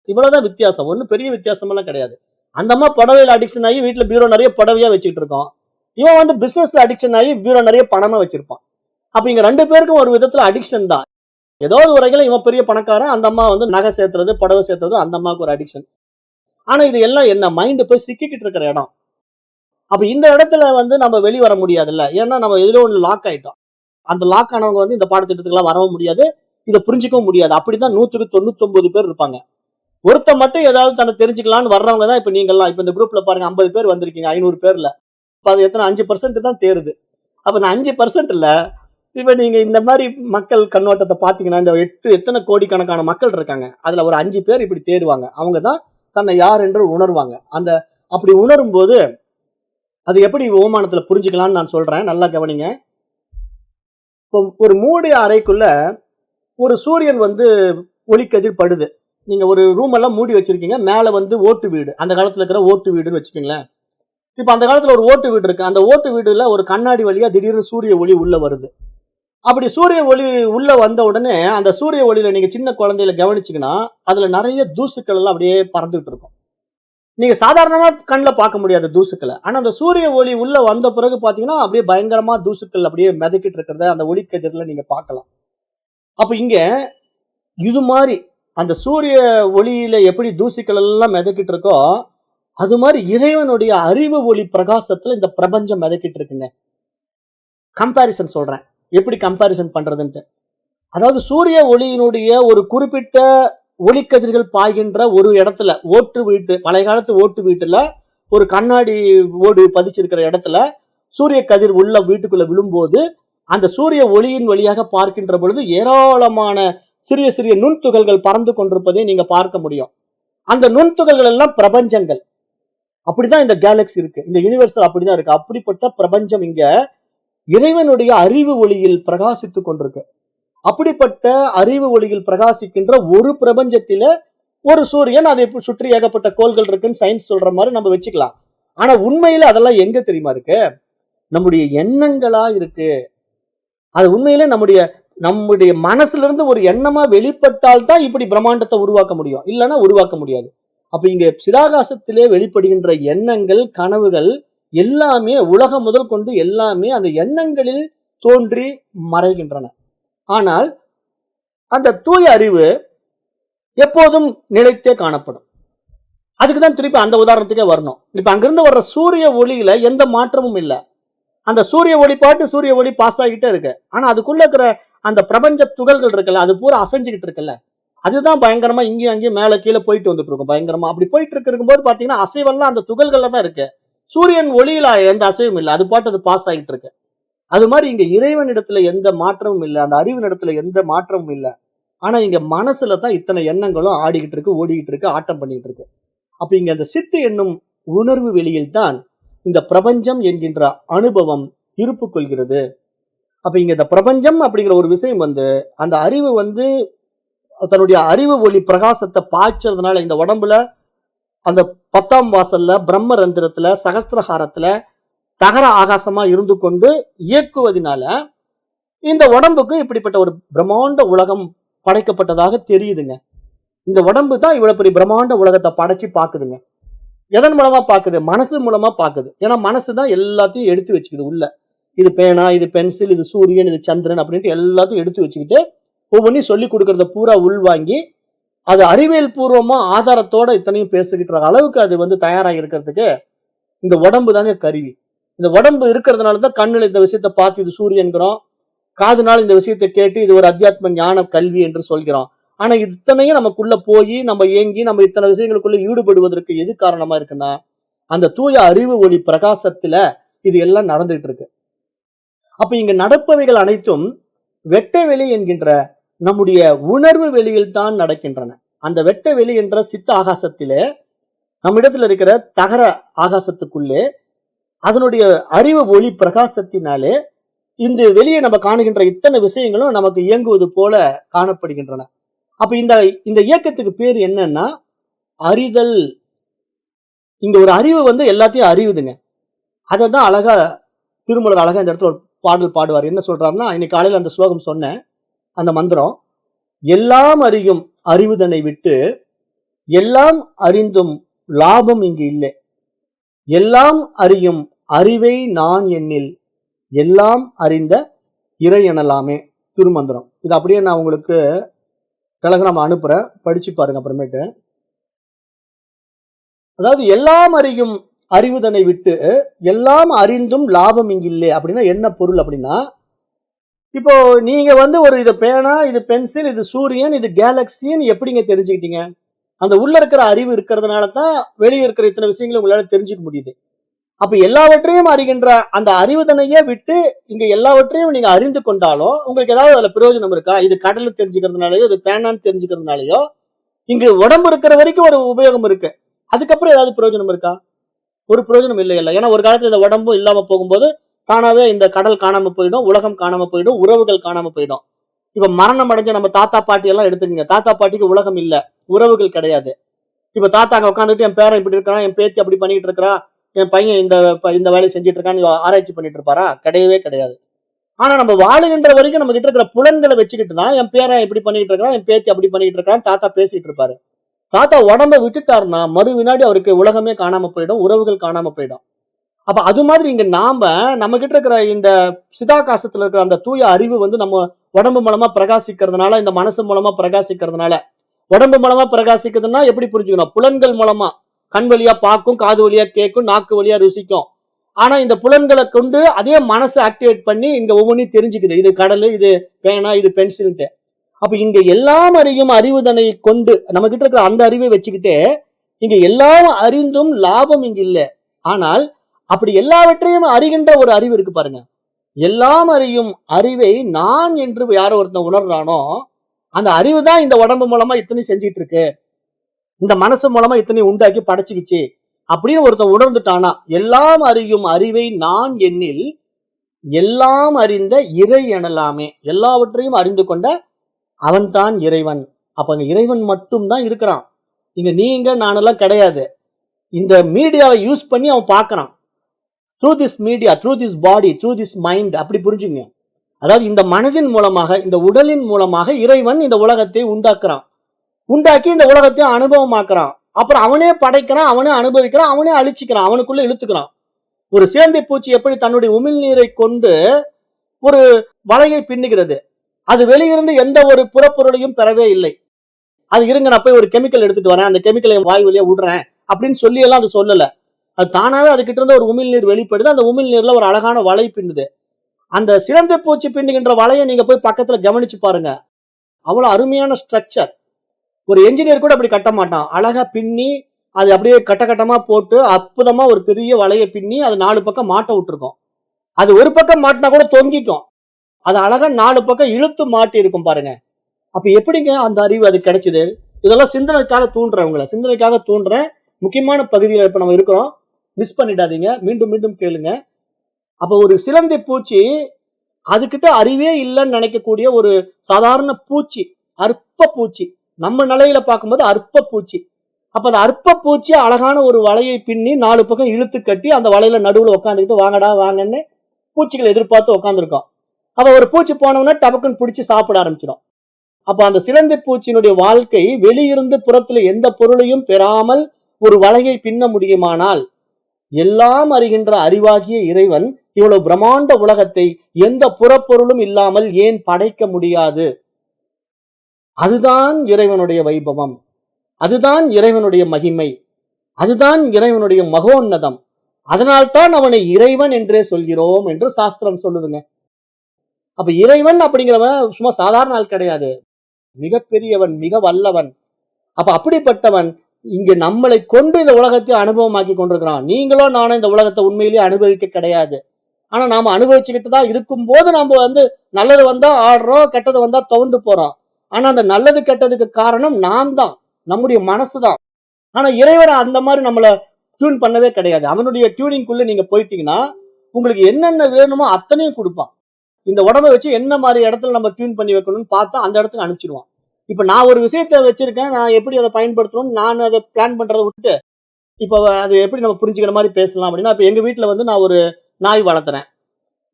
இவ்வளவுதான் வித்தியாசம், ஒன்னும் பெரிய வித்தியாசம் எல்லாம் கிடையாது. அந்த அம்மா புடவையில் அடிக்ஷன் ஆகி வீட்டுல பீரோ நிறைய புடவையா வச்சுட்டு இருக்கோம், இவன் வந்து பிசினஸ்ல அடிக்ஷன் ஆகி பீரோ நிறைய பணமா வச்சிருப்பான். அப்ப இங்க ரெண்டு பேருக்கும் ஒரு விதத்துல அடிக்ஷன் தான். ஏதோ ஒரு வகையில இவன் பெரிய பணக்காரன், அந்த அம்மா வந்து நகை சேர்த்துறது புடவை சேர்த்துறது அந்த அம்மாவுக்கு ஒரு அடிக்ஷன். ஆனா இது எல்லாம் என்ன? மைண்ட் போய் சிக்கிக்கிட்டு இருக்கிற இடம். அப்ப இந்த இடத்துல வந்து நம்ம வெளிவர முடியாதுல்ல, ஏன்னா நம்ம எதிரோ ஒன்று லாக் ஆயிட்டோம். அந்த லாக் ஆனவங்க வந்து இந்த பாடத்திட்டத்துக்குலாம் வரவும் முடியாது, இதை புரிஞ்சிக்கவும் முடியாது. அப்படிதான் 199 பேர் இருப்பாங்க. ஒருத்த மட்டும் ஏதாவது தன்னை தெரிஞ்சுக்கலாம்னு வர்றவங்க தான் இப்ப நீங்கெல்லாம். இப்ப இந்த குரூப்ல பாருங்க 50 பேர் வந்திருக்கீங்க 500 பேர்ல. இப்ப அது எத்தனை 5% தான் தேருது. அப்ப இந்த 5%ல இப்ப நீங்க இந்த மாதிரி மக்கள் கண்ணோட்டத்தை பாத்தீங்கன்னா, இந்த எத்தனை கோடிக்கணக்கான மக்கள் இருக்காங்க, அதுல ஒரு 5 பேர் இப்படி தேருவாங்க. அவங்கதான் தன்னை யார் என்று உணர்வாங்க. அப்படி உணரும் போது அது எப்படி ஓமானத்துல புரிஞ்சுக்கலாம்னு நான் சொல்றேன், நல்லா கவனிங்க. இப்போ ஒரு மூடிய அறைக்குள்ள ஒரு சூரியன் வந்து ஒளிக்கதிர் படுது. நீங்க ஒரு ரூம் எல்லாம் மூடி வச்சிருக்கீங்க, மேல வந்து ஓட்டு வீடு, அந்த காலத்துல இருக்கிற ஓட்டு வீடுன்னு வச்சுக்கீங்களேன். இப்ப அந்த காலத்துல ஒரு ஓட்டு வீடு இருக்கு, அந்த ஓட்டு வீடுல ஒரு கண்ணாடி வழியா திடீர்னு சூரிய ஒளி உள்ள வருது. அப்படி சூரிய ஒளி உள்ள வந்த உடனே அந்த சூரிய ஒளியில நீங்க சின்ன குழந்தையில கவனிச்சீங்கன்னா, அதுல நிறைய தூசுக்கள் எல்லாம் அப்படியே பறந்துட்டு இருக்கும். நீங்க சாதாரணமா கண்ணுல பார்க்க முடியாது தூசுக்களை. ஆனா அந்த சூரிய ஒளி உள்ள வந்த பிறகு பாத்தீங்கன்னா அப்படியே பயங்கரமா தூசுக்கள் அப்படியே மிதக்கிட்டு இருக்கிறத அந்த ஒளிக்கதிர்ல நீங்க பார்க்கலாம். அப்ப இங்க இது மாதிரி அந்த சூரிய ஒளியில எப்படி தூசிகள் எல்லாம் மிதக்கிட்டு இருக்கோ, அது மாதிரி இறைவனுடைய அறிவு ஒளி பிரகாசத்துல இந்த பிரபஞ்சம் மிதக்கிட்டு இருக்குங்க. கம்பாரிசன் சொல்றேன், எப்படி கம்பாரிசன் பண்றதுன்ட்டு. அதாவது சூரிய ஒளியினுடைய ஒரு குறிப்பிட்ட ஒளிக்கதிர்கள் பாய்கின்ற ஒரு இடத்துல, ஓட்டு வீட்டு, பழைய காலத்து ஓட்டு வீட்டுல ஒரு கண்ணாடி ஓடு பதிச்சிருக்கிற இடத்துல சூரிய கதிர் உள்ள வீட்டுக்குள்ள விழும்போது அந்த சூரிய ஒளியின் வழியாக பார்க்கின்ற பொழுது ஏராளமான சிறிய சிறிய நுண்துகள்கள் பறந்து கொண்டிருப்பதை நீங்க பார்க்க முடியும். அந்த நுண்துகள்கள் எல்லாம் பிரபஞ்சங்கள். அப்படிதான் இந்த கேலக்சி இருக்கு, இந்த யூனிவர்சல் அப்படிதான் இருக்கு. அப்படிப்பட்ட பிரபஞ்சம் இங்க இறைவனுடைய அறிவு ஒளியில் பிரகாசித்துக் கொண்டிருக்கு. அப்படிப்பட்ட அறிவு ஒளியில் பிரகாசிக்கின்ற ஒரு பிரபஞ்சத்தில ஒரு சூரியன், அதை சுற்றி ஏகப்பட்ட கோள்கள் இருக்குன்னு சயின்ஸ் சொல்ற மாதிரி நம்ம வச்சுக்கலாம். ஆனா உண்மையில அதெல்லாம் எங்க தெரியுமா இருக்கு? நம்முடைய எண்ணங்களா இருக்கு. அது உண்மையிலே நம்முடைய நம்முடைய மனசுல இருந்து ஒரு எண்ணமா வெளிப்பட்டால் தான் இப்படி பிரம்மாண்டத்தை உருவாக்க முடியும், இல்லைன்னா உருவாக்க முடியாது. அப்ப இங்க சிதாகாசத்திலே வெளிப்படுகின்ற எண்ணங்கள், கனவுகள் எல்லாமே உலகம் முதல் கொண்டு எல்லாமே அந்த எண்ணங்களில் தோன்றி மறைகின்றன. ஆனால் அந்த தூய அறிவு எப்போதும் நிலைத்தே காணப்படும். அதுக்குதான் திருப்பி அந்த உதாரணத்துக்கே வரணும். இப்ப அங்கிருந்து வர்ற சூரிய ஒளியில எந்த மாற்றமும் இல்லை. அந்த சூரிய ஒளி பாட்டு சூரிய ஒளி பாஸ் ஆகிட்டே இருக்கு. ஆனா அதுக்குள்ள இருக்கிற அந்த பிரபஞ்ச துகள்கள் இருக்குல்ல, அது பூரா அசைஞ்சுக்கிட்டு இருக்குல்ல, அதுதான் பயங்கரமா இங்கேயும் அங்கேயும் மேல கீழே போயிட்டு வந்துட்டு இருக்கும் பயங்கரமா. அப்படி போயிட்டு இருக்கும்போது பாத்தீங்கன்னா அசைவெல்லாம் அந்த துகள்கள்ல தான் இருக்கு. சூரியன் ஒளியில எந்த அசைவும் இல்லை, அது பாட்டு அது பாஸ் ஆகிட்டு இருக்கு. அது மாதிரி இங்க இறைவனிடத்துல எந்த மாற்றமும் இல்லை, அந்த அறிவின் இடத்துல எந்த மாற்றமும் இல்லை. ஆனா இங்க மனசுல தான் இத்தனை எண்ணங்களும் ஆடிக்கிட்டு இருக்கு, ஓடிக்கிட்டு இருக்கு, ஆட்டம் பண்ணிட்டு இருக்கு. அப்ப இங்க அந்த சித்து என்னும் உணர்வு வெளியில் தான் இந்த பிரபஞ்சம் என்கின்ற அனுபவம் இருப்பு கொள்கிறது. அப்ப இங்க இந்த பிரபஞ்சம் அப்படிங்கிற ஒரு விஷயம் வந்து அந்த அறிவு வந்து தன்னுடைய அறிவு ஒளி பிரகாசத்தை பாய்ச்சறதுனால இந்த உடம்புல அந்த 10ஆம் வாசல்ல பிரம்ம ரந்திரத்துல சகஸ்திரஹாரத்துல தகர ஆகாசமா இருந்து கொண்டு இயக்குவதனால இந்த உடம்புக்கு இப்படிப்பட்ட ஒரு பிரம்மாண்ட உலகம் படைக்கப்பட்டதாக தெரியுதுங்க. இந்த உடம்பு தான் இவ்வளவு பெரிய பிரம்மாண்ட உலகத்தை படைச்சு பாக்குதுங்க. எதன் மூலமா பாக்குது? மனசு மூலமா பாக்குது. ஏன்னா மனசுதான் எல்லாத்தையும் எடுத்து வச்சுக்குது உள்ள. இது பேனா, இது பென்சில், இது சூரியன், இது சந்திரன் அப்படின்ட்டு எல்லாத்தையும் எடுத்து வச்சுக்கிட்டு ஒவ்வொன்றையும் சொல்லி கொடுக்கறத பூரா உள்வாங்கி அது அறிவியல் பூர்வமா ஆதாரத்தோட இத்தனையும் பேசுகிற அளவுக்கு அது வந்து தயாராக இருக்கிறதுக்கு இந்த உடம்பு தாங்க கருவி. இந்த உடம்பு இருக்கிறதுனாலதான் கண்ணுல இந்த விஷயத்தை பார்த்து இது சூரியன்கிறோம், காதுனால இந்த விஷயத்தை கேட்டு இது ஒரு அத்தியாத்ம ஞான கல்வி என்று சொல்கிறோம். ஆனா இத்தனையும் நமக்குள்ள போய் நம்ம ஏங்கி நம்ம இத்தனை விஷயங்களுக்குள்ள ஈடுபடுவதற்கு எது காரணமா இருக்குன்னா அந்த தூய அறிவு ஒளி பிரகாசத்துல இது எல்லாம் நடந்துட்டு இருக்கு. அப்ப இங்க நடப்பவைகள் அனைத்தும் வெட்ட வெளி என்கின்ற நம்முடைய உணர்வு வெளியில் தான் நடக்கின்றன. அந்த வெட்ட வெளி என்ற சித்த ஆகாசத்திலே நம்மிடத்துல இருக்கிற தகர ஆகாசத்துக்குள்ளே அதனுடைய அறிவு ஒளி பிரகாசத்தினாலே இந்த வெளியே நம்ம காணுகின்ற இத்தனை விஷயங்களும் நமக்கு இயங்குவது போல காணப்படுகின்றன. அப்ப இந்த இயக்கத்துக்கு பேர் என்னன்னா அறிதல். இங்க ஒரு அறிவு வந்து எல்லாத்தையும் அறிவுதுங்க. அததான் அழகா திருமூலர் அழகா இந்த இடத்துல ஒரு பாடல் பாடுவார். என்ன சொல்றாருன்னா, இன்னைக்கு காலையில அந்த ஸ்லோகம் சொன்னேன், அந்த மந்திரம், எல்லாம் அறியும் அறிவுதனை விட்டு எல்லாம் அறிந்தும் லாபம் இங்கு இல்லை, எல்லாம் அறியும் அறிவை நான் எண்ணில் எல்லாம் அறிந்த இறை எனலாமே. திருமந்திரம். இது அப்படியே நான் உங்களுக்கு டெலகிராம் அனுப்புறேன், படிச்சு பாருங்க அப்புறமேட்டு. அதாவது எல்லாம் அறியும் அறிவுதனை விட்டு எல்லாம் அறிந்தும் லாபம் இங்கில்லே அப்படின்னா என்ன பொருள் அப்படின்னா, இப்போ நீங்க வந்து ஒரு இது பேனா, இது பென்சில், இது சூரியன், இது கேலக்சின்னு எப்படிங்க தெரிஞ்சுக்கிட்டீங்க? அந்த உள்ள இருக்கிற அறிவு இருக்கிறதுனால தான் வெளியே இருக்கிற இத்தனை விஷயங்களை உங்களால தெரிஞ்சுக்க முடியுது. அப்ப எல்லாவற்றையும் அறிகின்ற அந்த அறிவுதனையே விட்டு இங்க எல்லாவற்றையும் நீங்க அறிந்து கொண்டாலும் உங்களுக்கு ஏதாவது அதுல பிரயோஜனம் இருக்கா? இது கடல்ல தெரிஞ்சுக்கிறதுனாலயோ, இது பேனான்னு தெரிஞ்சுக்கிறதுனாலயோ, இங்க உடம்பு இருக்கிற வரைக்கும் ஒரு உபயோகம் இருக்கு. அதுக்கப்புறம் ஏதாவது பிரயோஜனம் இருக்கா? ஒரு பிரயோஜனம் இல்லைல்ல. ஏன்னா ஒரு காலத்துல இந்த உடம்பும் இல்லாம போகும்போது தானாவே இந்த கடல் காணாம போயிடும், உலகம் காணாம போயிடும், உறவுகள் காணாம போயிடும். இப்ப மரணம் அடைஞ்ச நம்ம தாத்தா பாட்டி எல்லாம் எடுத்துக்கங்க. தாத்தா பாட்டிக்கு உலகம் இல்ல, உறவுகள் கிடையாது. இப்ப தாத்தா அங்க உட்காந்துட்டு என் பேரன் இப்படி இருக்கான், என் பேத்தி அப்படி பண்ணிட்டு இருக்கா, என் பையன் இந்த வேலையை செஞ்சுட்டு இருக்கான்னு ஆராய்ச்சி பண்ணிட்டு இருப்பாரா? கிடையவே கிடையாது. ஆனா நம்ம வாழுகின்ற வரைக்கும் நம்ம கிட்ட இருக்கிற புலன்களை வச்சுக்கிட்டு தான் என் பேரன் இப்படி பண்ணிட்டு இருக்கான், என் பேத்தி அப்படி பண்ணிட்டு இருக்கான் தாத்தா பேசிட்டு இருப்பாரு. தாத்தா உடம்ப விட்டுட்டாருன்னா மறு வினாடி அவருக்கு உலகமே காணாம போயிடும், உறவுகள் காணாம போயிடும். அப்ப அது மாதிரி இங்க நம்ம கிட்ட இருக்கிற இந்த சிதாகாசத்துல இருக்கிற அந்த தூய அறிவு வந்து நம்ம உடம்பு மூலமா பிரகாசிக்கிறதுனால, இந்த மனசு மூலமா பிரகாசிக்கிறதுனால, உடம்பு மூலமா பிரகாசிக்குதுன்னா எப்படி புரிஞ்சுக்கணும்? புலன்கள் மூலமா கண் வழியா பார்க்கும், காது வழியா கேட்கும், நாக்கு வழியா ருசிக்கும். ஆனா இந்த புலன்களை கொண்டு அதே மனசை ஆக்டிவேட் பண்ணி இங்க ஒவ்வொன்றையும் தெரிஞ்சுக்குது. இது கடல், இது பேனா, இது பென்சில்ட்டு. அப்ப இங்க எல்லாம் அறியும் அறிவுதனை கொண்டு நம்ம கிட்ட இருக்கிற அந்த அறிவை வச்சுக்கிட்டே இங்க எல்லாம் அறிந்தும் லாபம் இங்க இல்ல. ஆனால் அப்படி எல்லாவற்றையும் அறிகின்ற ஒரு அறிவு இருக்கு பாருங்க. எல்லாம் அறியும் அறிவை நான் என்று யாரோ ஒருத்தன் உணர்றானோ, அந்த அறிவு தான் இந்த உடம்பு மூலமா இத்தனை செஞ்சிட்டு இருக்கு, இந்த மனசு மூலமா இத்தனை உண்டாக்கி படைச்சுக்கிச்சு அப்படின்னு ஒருத்தன் உணர்ந்துட்டானா, எல்லாம் அறியும் அறிவை நான் எண்ணில் எல்லாம் அறிந்த இறை எனலாமே, எல்லாவற்றையும் அறிந்து கொண்ட அவன் தான் இறைவன். அப்ப அங்க இறைவன் மட்டும் தான் இருக்கிறான். இங்க நீங்க நானெல்லாம் கிடையாது. இந்த மீடியாவை யூஸ் பண்ணி அவன் பார்க்கறான். Through this media, through this body, through this mind அப்படி புரிஞ்சுங்க. அதாவது இந்த மனதின் மூலமாக, இந்த உடலின் மூலமாக இறைவன் இந்த உலகத்தை உண்டாக்குறான். உண்டாக்கி இந்த உலகத்தை அனுபவமாக்குறான். அப்புறம் அவனே படைக்கிறான், அவனே அனுபவிக்கிறான், அவனே அழிச்சுக்கிறான், அவனுக்குள்ள இழுத்துக்கிறான். ஒரு சிலந்தை பூச்சி எப்படி தன்னுடைய உமிழ்நீரை கொண்டு ஒரு வலையை பின்னுகிறது, அது வெளியிருந்து எந்த ஒரு புறப்பொருளையும் பெறவே இல்லை. அது இருங்க நான் போய் ஒரு கெமிக்கல் எடுத்துட்டு வரேன், அந்த கெமிக்கலை வாய் வழியா விடுறேன் அப்படின்னு சொல்லி எல்லாம் அது சொல்லல. அது தானாவே அதுகிட்ட இருந்து ஒரு உமிழ்நீர் வெளிப்படுது. அந்த உமிழ்நீர்ல ஒரு அழகான வலை பின்னுது. அந்த சிலந்தை பூச்சி பின்னுகின்ற வலையை நீங்க போய் பக்கத்துல கவனிச்சு பாருங்க. அவ்வளவு அருமையான ஸ்ட்ரக்சர். ஒரு என்ஜினியர் கூட அப்படி கட்ட மாட்டான். அழகா பின்னி அது அப்படியே கட்ட கட்டமா போட்டு அற்புதமா ஒரு பெரிய வலையை பின்னி அது 4 பக்கம் மாட்ட விட்டுருக்கும். அது ஒரு பக்கம் மாட்டினா கூட தொங்கிக்கும். அது அழகா 4 பக்கம் இழுத்து மாட்டி இருக்கும் பாருங்க. அப்ப எப்படிங்க அந்த அறிவு அது கிடைச்சது? இதெல்லாம் சிந்தனைக்காக தூண்டுறவங்கள, சிந்தனைக்காக தூண்டுறேன். முக்கியமான பகுதியில் இப்ப நம்ம இருக்கிறோம். மிஸ் பண்ணிடாதீங்க. மீண்டும் மீண்டும் கேளுங்க. அப்ப ஒரு சிலந்தி பூச்சி அதுகிட்ட அறிவே இல்லைன்னு நினைக்கக்கூடிய ஒரு சாதாரண பூச்சி, அற்ப பூச்சி. நம்ம நிலையில பார்க்கும்போது அற்ப பூச்சி. அப்ப அந்த அற்ப பூச்சி அழகான ஒரு வலையை பின்னி 4 பக்கம் இழுத்து கட்டி அந்த வலையில நடுவுல உட்காந்துக்கிட்டு வாங்கடா வாங்கன்னு பூச்சிகளை எதிர்பார்த்து உட்காந்துருக்கோம். அப்ப ஒரு பூச்சி போனவொடனே டபக்குன்னு பிடிச்சி சாப்பிட ஆரம்பிச்சிடும். அப்ப அந்த சிலந்தி பூச்சியினுடைய வாழ்க்கை வெளியிருந்து புறத்துல எந்த பொருளையும் பெறாமல் ஒரு வலையை பின்ன முடியுமானால், எல்லாம் அறிகின்ற அறிவாகிய இறைவன் இவ்வளவு பிரம்மாண்ட உலகத்தை எந்த புறப்பொருளும் இல்லாமல் ஏன் படைக்க முடியாது? அதுதான் இறைவனுடைய வைபவம், அதுதான் இறைவனுடைய மகிமை, அதுதான் இறைவனுடைய மகோன்னதம். அதனால்தான் அவனை இறைவன் என்றே சொல்கிறோம் என்று சாஸ்திரம் சொல்லுதுங்க. அப்ப இறைவன் அப்படிங்கிறவன் சும்மா சாதாரண ஆள் கிடையாது, மிகப்பெரியவன், மிக வல்லவன். அப்ப அப்படிப்பட்டவன் இங்க நம்மளை கொண்டு இந்த உலகத்தை அனுபவமாக்கி கொண்டிருக்கிறான். நீங்களோ நானும் இந்த உலகத்தை உண்மையிலேயே அனுபவிக்க கிடையாது. ஆனா நாம அனுபவிச்சுக்கிட்டு தான் இருக்கும் போது நம்ம வந்து நல்லது வந்தா ஆடுறோம், கெட்டது வந்தா துவண்டு போறோம். ஆனா அந்த நல்லது கெட்டதுக்கு காரணம் நாம் தான், நம்முடைய மனசுதான். ஆனா இறைவனை அந்த மாதிரி நம்மள டியூன் பண்ணவே கிடையாது. அவனுடைய டியூனிங்குள்ள நீங்க போயிட்டீங்கன்னா உங்களுக்கு என்னென்ன வேணுமோ அத்தனையும் கொடுப்பான். இந்த உடம்பை வச்சு என்ன மாதிரி இடத்துல நம்ம டியூன் பண்ணி வைக்கணும்னு பார்த்தா அந்த இடத்துக்கு அனுப்பிச்சிடுவான். இப்ப நான் ஒரு விஷயத்த வச்சிருக்கேன், நான் எப்படி அதை பயன்படுத்தணும் நான் அதை பிளான் பண்றதை விட்டுட்டு இப்ப அது எப்படி நம்ம புரிஞ்சுக்கிற மாதிரி பேசலாம் அப்படின்னா, இப்ப எங்க வீட்டுல வந்து நான் ஒரு நாய் வளர்த்துறேன்.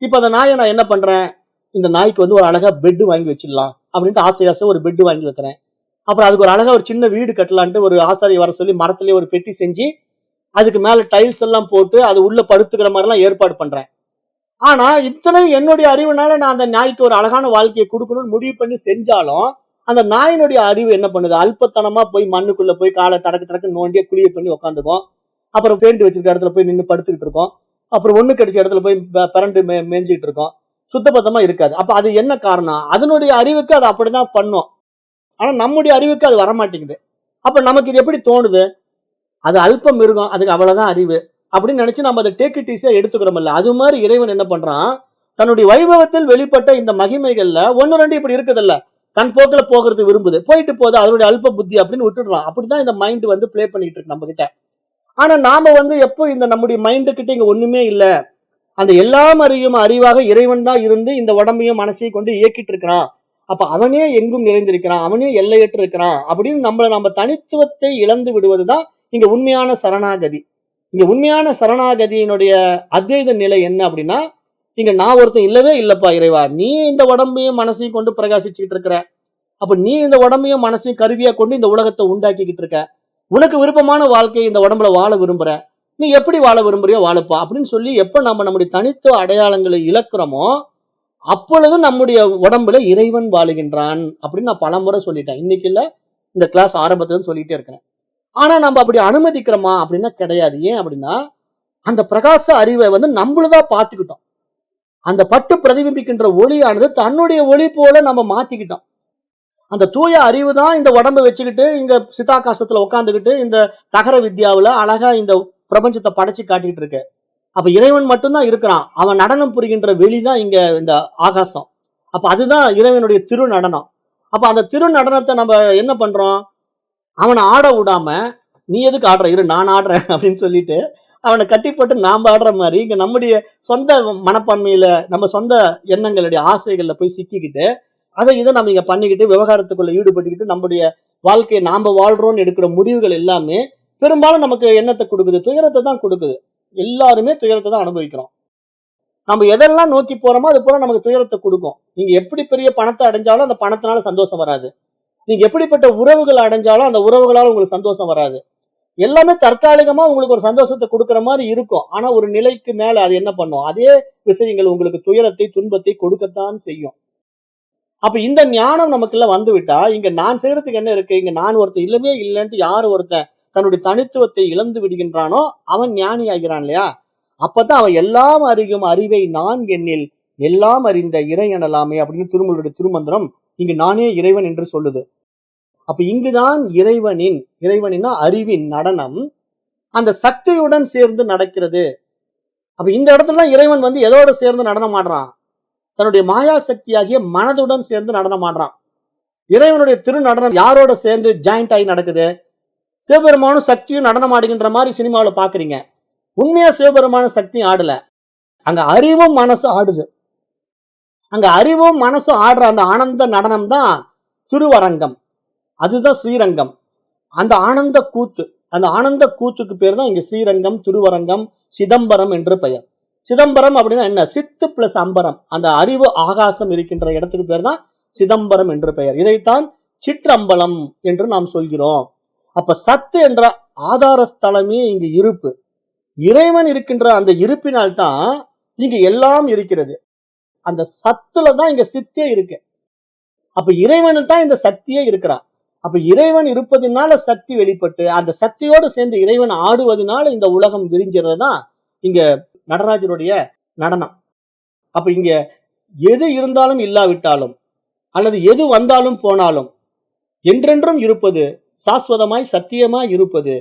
இப்ப அந்த நாயை நான் என்ன பண்றேன், இந்த நாய்க்கு வந்து ஒரு அழகா பெட் வாங்கி வச்சிடலாம் அப்படின்ட்டு ஆசை ஒரு பெட் வாங்கி வைக்கிறேன். அப்புறம் அதுக்கு ஒரு அழகா ஒரு சின்ன வீடு கட்டலான்ட்டு ஒரு ஆசாரி வர சொல்லி மரத்திலேயே ஒரு பெட்டி செஞ்சு அதுக்கு மேல டைல்ஸ் எல்லாம் போட்டு அது உள்ள படுத்துக்கிற மாதிரி எல்லாம் ஏற்பாடு பண்றேன். ஆனா இத்தனை என்னுடைய அறிவுனால நான் அந்த நாய்க்கு ஒரு அழகான வாழ்க்கையை கொடுக்கணும்னு முடிவு பண்ணி செஞ்சாலும் அந்த நாயினுடைய அறிவு என்ன பண்ணுது, அல்பத்தனமா போய் மண்ணுக்குள்ள போய் காலை டடக்கு டடக்கு நோண்டிய குழிய பண்ணி உட்காந்துக்கும். அப்புறம் பெயிண்ட் வச்சிருக்க இடத்துல போய் நின்று படுத்துக்கிட்டு இருக்கோம். அப்புறம் ஒண்ணு கடிச்ச இடத்துல போய் பரண்டு மேய்ஞ்சிட்டு இருக்கோம். சுத்தபத்தமா இருக்காது. அப்ப அது என்ன காரணம்? அதனுடைய அறிவுக்கு அது அப்படிதான் பண்ணும். ஆனா நம்முடைய அறிவுக்கு அது வரமாட்டேங்குது. அப்ப நமக்கு இது எப்படி தோணுது? அது அல்ப மிருகம், அதுக்கு அவ்வளவுதான் அறிவு அப்படின்னு நினைச்சு நம்ம அதை டேக் இட் ஈஸியா எடுத்துக்கிறோம்ல. அது மாதிரி இறைவன் என்ன பண்றான், தன்னுடைய வைபவத்தில் வெளிப்பட்ட இந்த மகிமைகள்ல ஒன்னு ரெண்டு இப்படி இருக்குதுல்ல, தன் போக்குல போகிறது விரும்புது, போயிட்டு போகுது, அதனுடைய அல்ப புத்தி அப்படின்னு விட்டுடுறான். அப்படிதான் இந்த மைண்ட் வந்து பிளே பண்ணிட்டு இருக்கு நம்ம கிட்ட. ஆனா நாம வந்து எப்போ இந்த நம்முடைய மைண்டு கிட்ட இங்க ஒண்ணுமே இல்ல, அந்த எல்லாம் அறியும் அறிவாக இறைவன் தான் இருந்து இந்த உடம்பையும் மனசையும் கொண்டு இயக்கிட்டு இருக்கிறான், அப்ப அவனே எங்கும் நிறைந்திருக்கிறான், அவனே எல்லையற்று இருக்கிறான் அப்படின்னு நம்ம தனித்துவத்தை இழந்து விடுவதுதான் இங்க உண்மையான சரணாகதி. இங்க உண்மையான சரணாகதியினுடைய அத்வைத நிலை என்ன அப்படின்னா, இங்க நான் ஒருத்தன் இல்லவே இல்லப்பா இறைவா, நீ இந்த உடம்பையும் மனசையும் கொண்டு பிரகாசிச்சுக்கிட்டு இருக்கிற, அப்ப நீ இந்த உடம்பையும் மனசையும் கருவியா கொண்டு இந்த உலகத்தை உண்டாக்கிக்கிட்டு இருக்க, உனக்கு விருப்பமான வாழ்க்கையை இந்த உடம்புல வாழ விரும்புற, நீ எப்படி வாழ விரும்புறியோ வாழப்பா அப்படின்னு சொல்லி எப்ப நம்ம நம்முடைய தனித்துவ அடையாளங்களை இழக்கிறோமோ அப்பொழுது நம்முடைய உடம்புல இறைவன் வாழுகின்றான் அப்படின்னு நான் பலமுறை சொல்லிட்டேன். இன்னைக்கு இல்ல, இந்த கிளாஸ் ஆரம்பத்துல சொல்லிட்டே இருக்கிறேன். ஆனா நம்ம அப்படி அனுமதிக்கிறோமா அப்படின்னா கிடையாது. ஏன் அப்படின்னா அந்த பிரகாச அறிவை வந்து நம்மளதான் பார்த்துக்கிட்டோம். அந்த பட்டு பிரதிபிம்பிக்கின்ற ஒளியானது தன்னுடைய ஒளி போல நம்ம மாத்திக்கிட்டோம். அந்த தூய அறிவு தான் இந்த உடம்பை வச்சுக்கிட்டு இங்க சிதாகாசத்துல உட்காந்துக்கிட்டு இந்த தகர வித்யாவுல அழகா இந்த பிரபஞ்சத்தை படைச்சு காட்டிட்டு இருக்கு. அப்ப இறைவன் மட்டும்தான் இருக்கிறான். அவன் நடனம் புரிகின்ற வெளிதான் இங்க இந்த ஆகாசம். அப்ப அதுதான் இறைவனுடைய திரு நடனம். அப்ப அந்த திரு நடனத்தை நம்ம என்ன பண்றோம், அவனை ஆட விடாம நீ எதுக்கு ஆடுற, இரு நான் ஆடுறேன் அப்படின்னு சொல்லிட்டு அவனை கட்டி போட்டு நாம ஆடுற மாதிரி இங்க நம்முடைய சொந்த மனப்பான்மையில நம்ம சொந்த எண்ணங்களுடைய ஆசைகள்ல போய் சிக்கிக்கிட்டு அதை இதை நம்ம இங்க பண்ணிக்கிட்டு விவகாரத்துக்குள்ள ஈடுபட்டுக்கிட்டு நம்முடைய வாழ்க்கையை நாம வாழ்றோம்னு எடுக்கிற முடிவுகள் எல்லாமே பெரும்பாலும் நமக்கு எண்ணத்தை கொடுக்குது, துயரத்தை தான் கொடுக்குது. எல்லாருமே துயரத்தை தான் அனுபவிக்கிறோம். நம்ம எதெல்லாம் நோக்கி போறோமோ அது பூரா நமக்கு துயரத்தை கொடுக்கும். நீங்க எப்படி பெரிய பணத்தை அடைஞ்சாலும் அந்த பணத்தினால சந்தோஷம் வராது. நீங்க எப்படிப்பட்ட உறவுகள் அடைஞ்சாலும் அந்த உறவுகளால உங்களுக்கு சந்தோஷம் வராது. எல்லாமே தற்காலிகமா உங்களுக்கு ஒரு சந்தோஷத்தை கொடுக்குற மாதிரி இருக்கும். ஆனா ஒரு நிலைக்கு மேல அது என்ன பண்ணும், அதே விஷயங்கள் உங்களுக்கு துயரத்தை துன்பத்தை கொடுக்கத்தான் செய்யும். அப்ப இந்த ஞானம் நமக்குள்ள வந்து விட்டா இங்க நான் செய்யறதுக்கு என்ன இருக்கு, இங்க நான் ஒருத்தன் இல்லவே இல்லைன்ட்டு யாரு ஒருத்தன் தன்னுடைய தனித்துவத்தை இழந்து விடுகின்றானோ அவன் ஞானி ஆகிறான் இல்லையா. அப்பதான் அவன் எல்லாம் அறியும் அறிவை நான் எண்ணில் எல்லாம் அறிந்த இறை எனலாமே அப்படின்னு திருமூலருடைய திருமந்திரம் இங்கு நானே இறைவன் என்று சொல்லுது. அப்ப இங்குதான் இறைவனின் அறிவின் நடனம் அந்த சக்தியுடன் சேர்ந்து நடக்கிறது. அப்ப இந்த இடத்துலதான் இறைவன் வந்து எதோட சேர்ந்து நடனம் ஆடுறான், தன்னுடைய மாயா சக்தியாகிய மனதுடன் சேர்ந்து நடனம் ஆடுறான். இறைவனுடைய திரு நடனம் யாரோட சேர்ந்து ஜாயிண்ட் ஆகி நடக்குது, சிவபெருமானும் சக்தியும் நடனம் ஆடுகின்ற மாதிரி சினிமாவில் பாக்குறீங்க. உண்மையா சிவபெருமான சக்தியும் ஆடல, அங்க அறிவும் மனசும் ஆடுது. அங்க அறிவும் மனசும் ஆடுற அந்த ஆனந்த நடனம் தான் திருவரங்கம், அதுதான் ஸ்ரீரங்கம். அந்த ஆனந்த கூத்து, அந்த ஆனந்த கூத்துக்கு பேர் தான் இங்க ஸ்ரீரங்கம், திருவரங்கம், சிதம்பரம் என்று பெயர். சிதம்பரம் அப்படின்னா என்ன, சித்து பிளஸ் அம்பரம், அந்த அறிவு ஆகாசம் இருக்கின்ற இடத்துக்கு பேர் தான் சிதம்பரம் என்று பெயர். இதைத்தான் சிற்றம்பலம் என்று நாம் சொல்கிறோம். அப்ப சத்து என்ற ஆதார ஸ்தலமே இங்கு இருப்பு, இறைவன் இருக்கின்ற அந்த இருப்பினால் தான் இங்க எல்லாம் இருக்கிறது. அந்த சத்துல தான் இங்க சித்தே இருக்கு. அப்ப இறைவனு தான் இந்த சக்தியே இருக்கிறான். அப்ப இறைவன் இருப்பதினால சக்தி வெளிப்பட்டு அந்த சக்தியோடு சேர்ந்து இறைவன் ஆடுவதனால இந்த உலகம் விரிஞ்சிறதுதான் இங்க நடராஜருடைய நடனம். அப்ப இங்க எது இருந்தாலும் இல்லாவிட்டாலும் அல்லது எது வந்தாலும் போனாலும் என்றென்றும் இருப்பது, சாஸ்வதமாய் சத்தியமாய் இருப்பது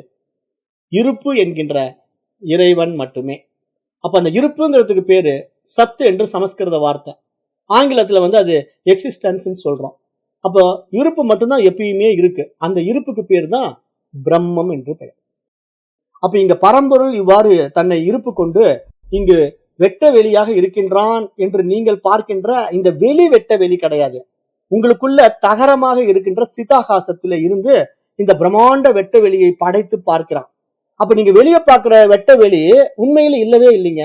இருப்பு என்கின்ற இறைவன் மட்டுமே. அப்ப அந்த இருப்புங்கிறதுக்கு பேரு சத்து என்று சமஸ்கிருத வார்த்தை. ஆங்கிலத்துல வந்து அது எக்ஸிஸ்டன்ஸ் சொல்றோம். அப்போ இருப்பு மட்டும்தான் எப்பயுமே இருக்கு. அந்த இருப்புக்கு பேர் தான் பிரம்மம் என்று பெயர். அப்ப இங்க பரம்பொருள் இவ்வாறு தன்னை இருப்பு கொண்டு இங்கு வெட்ட வெளியாக இருக்கின்றான் என்று நீங்கள் பார்க்கின்ற இந்த வெளி வெட்ட வெளி கிடையாது. உங்களுக்குள்ள தகரமாக இருக்கின்ற சிதாகாசத்தில இருந்து இந்த பிரம்மாண்ட வெட்ட வெளியை படைத்து பார்க்கிறான். அப்ப நீங்க வெளியே பார்க்கிற வெட்ட வெளி உண்மையில இல்லவே இல்லைங்க.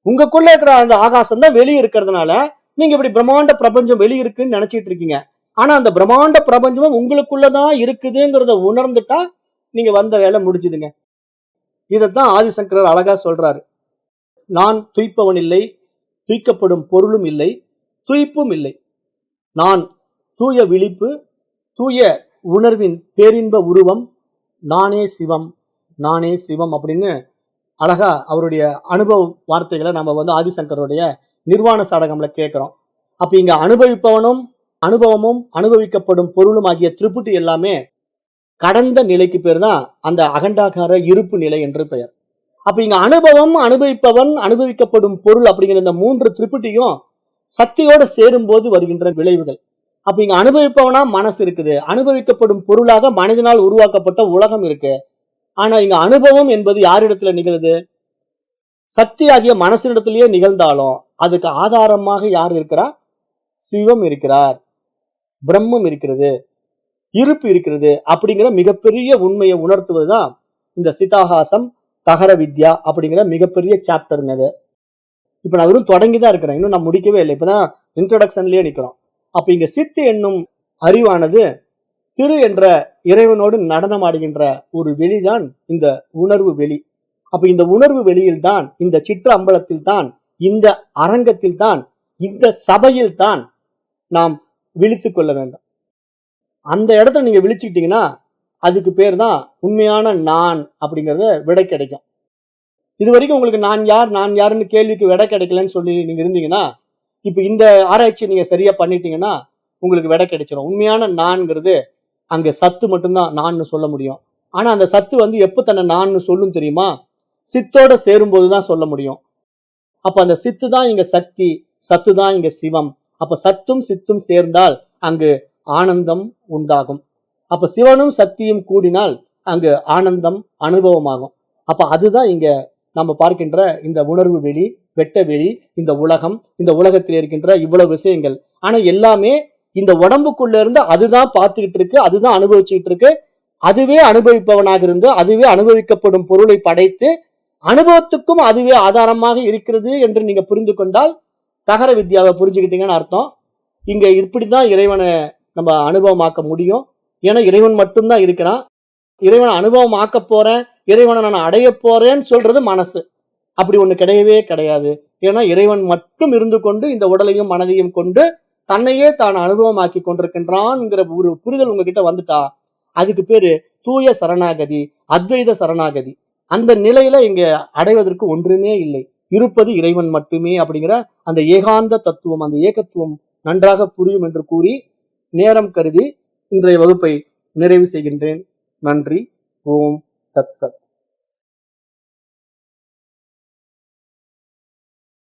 உங்களுக்குள்ள இருக்கிற அந்த ஆகாசம் தான் வெளியே இருக்கிறதுனால நீங்க இப்படி பிரம்மாண்ட பிரபஞ்சம் வெளியே இருக்குன்னு நினைச்சிட்டு இருக்கீங்க. ஆனா அந்த பிரம்மாண்ட பிரபஞ்சமும் உங்களுக்குள்ளதான் இருக்குதுங்கிறத உணர்ந்துட்டா நீங்க வந்த வேலை முடிஞ்சுதுங்க. இதைத்தான் ஆதிசங்கரர் அழகா சொல்றாரு. நான் துய்ப்பவன் இல்லை, துய்க்கப்படும் பொருளும் இல்லை, துய்ப்பும் இல்லை. நான் தூய விழிப்பு, தூய உணர்வின் பேரின்ப உருவம், நானே சிவம், நானே சிவம் அப்படின்னு அழகா அவருடைய அனுபவ வார்த்தைகளை நம்ம ஆதிசங்கருடைய நிர்வாண சாடகம்ல கேட்கிறோம். அப்ப இங்க அனுபவிப்பவனும் அனுபவமும் அனுபவிக்கப்படும் பொருளும் ஆகிய திரிபுட்டி எல்லாமே கடந்த நிலைக்கு பேர் தான் அந்த அகண்டாகார இருப்பு நிலை என்று பெயர். அப்ப இங்க அனுபவம், அனுபவிப்பவன், அனுபவிக்கப்படும் பொருள் அப்படிங்கிற இந்த 3 திரிபுட்டியும் சக்தியோட சேரும் போது வருகின்ற விளைவுகள். அப்ப இங்க அனுபவிப்பவனா மனசு இருக்குது, அனுபவிக்கப்படும் பொருளாக மனிதனால் உருவாக்கப்பட்ட உலகம் இருக்கு. ஆனா இங்க அனுபவம் என்பது யாரிடத்துல நிகழுது? சக்தி ஆகிய மனசினிடத்திலேயே நிகழ்ந்தாலும் அதுக்கு ஆதாரமாக யார் இருக்கிறா? சிவம் இருக்கிறார், பிரம்மம் இருக்கிறது, இருப்பு இருக்கிறது அப்படிங்கிற மிகப்பெரிய உண்மையை உணர்த்துவதுதான் இந்த சிதாகாசம் தகர வித்யா அப்படிங்கிற மிகப்பெரிய சாப்டர். இப்ப நான் வெறும் தொடங்கிதான் இருக்கிறேன், இன்னும் நான் முடிக்கவே இல்லை. இப்பதான் இன்ட்ரோடக்ஷன்லயே நிக்கிறோம். அப்ப இங்க சித்து என்னும் அறிவானது திரு என்ற இறைவனோடு நடனம் ஆடுகின்ற ஒரு வெளிதான் இந்த உணர்வு வெளி. அப்ப இந்த உணர்வு வெளியில் தான், இந்த சிற்று அம்பலத்தில் தான், இந்த அரங்கத்தில் தான், இந்த சபையில் தான் நாம் விழித்துக் கொள்ள வேண்டும். அந்த இடத்துல நீங்க விழிச்சுக்கிட்டீங்கன்னா அதுக்கு பேர் தான் உண்மையான நான் அப்படிங்கறத விடை கிடைக்கும். இது வரைக்கும் உங்களுக்கு நான் யார் நான் யாருன்னு கேள்விக்கு விடை கிடைக்கலன்னு சொல்லி நீங்க இருந்தீங்கன்னா, இப்ப இந்த ஆராய்ச்சி நீங்க சரியா பண்ணிட்டீங்கன்னா உங்களுக்கு விடை கிடைச்சிடும். உண்மையான நான்ங்கிறது அங்க சத்து மட்டும்தான் நான் சொல்ல முடியும். ஆனா அந்த சத்து எப்ப தன்னை நான் சொல்லும் தெரியுமா? சித்தோட சேரும் போதுதான் சொல்ல முடியும். அப்ப அந்த சித்து தான் இங்க சக்தி, சத்து தான் இங்க சிவம். அப்ப சத்தும் சித்தும் சேர்ந்தால் அங்கு ஆனந்தம் உண்டாகும். அப்ப சிவனும் சக்தியும் கூடினால் அங்கு ஆனந்தம் அனுபவமாகும். அப்ப அதுதான் இங்க நம்ம பார்க்கின்ற இந்த உணர்வு வெளி, வெட்ட வெளி, இந்த உலகம், இந்த உலகத்தில் இருக்கின்ற இவ்வளவு விஷயங்கள். ஆனா எல்லாமே இந்த உடம்புக்குள்ள இருந்து அதுதான் பார்த்துக்கிட்டு இருக்கு, அதுதான் அனுபவிச்சுக்கிட்டு இருக்கு. அதுவே அனுபவிப்பவனாக இருந்து அதுவே அனுபவிக்கப்படும் பொருளை படைத்து அனுபவத்துக்கும் அதுவே ஆதாரமாக இருக்கிறது என்று நீங்க புரிந்து கொண்டால் தகர வித்யாவை புரிஞ்சுக்கிட்டீங்கன்னு அர்த்தம். இங்க இப்படிதான் இறைவனை நம்ம அனுபவமாக்க முடியும். ஏன்னா இறைவன் மட்டும்தான் இருக்கிறான். இறைவனை அனுபவம் ஆக்க போறேன், இறைவனை நான் அடைய போறேன்னு சொல்றது மனசு. அப்படி ஒண்ணு கிடையவே கிடையாது. ஏன்னா இறைவன் மட்டும் இருந்து கொண்டு இந்த உடலையும் மனதையும் கொண்டு தன்னையே தான் அனுபவமாக்கி கொண்டிருக்கின்றான்ங்கிற ஒரு புரிதல் உங்ககிட்ட வந்துட்டா அதுக்கு பேரு தூய சரணாகதி, அத்வைத சரணாகதி. அந்த நிலையில இங்க அடைவதற்கு ஒன்றுமே இல்லை, இருப்பது இறைவன் மட்டுமே அப்படிங்கிற அந்த ஏகாந்த தத்துவம், அந்த ஏகத்துவம் நன்றாக புரியும் என்று கூறி நேரம் கருதி இன்றைய வகுப்பை நிறைவு செய்கின்றேன். நன்றி. ஓம் தத் சத்.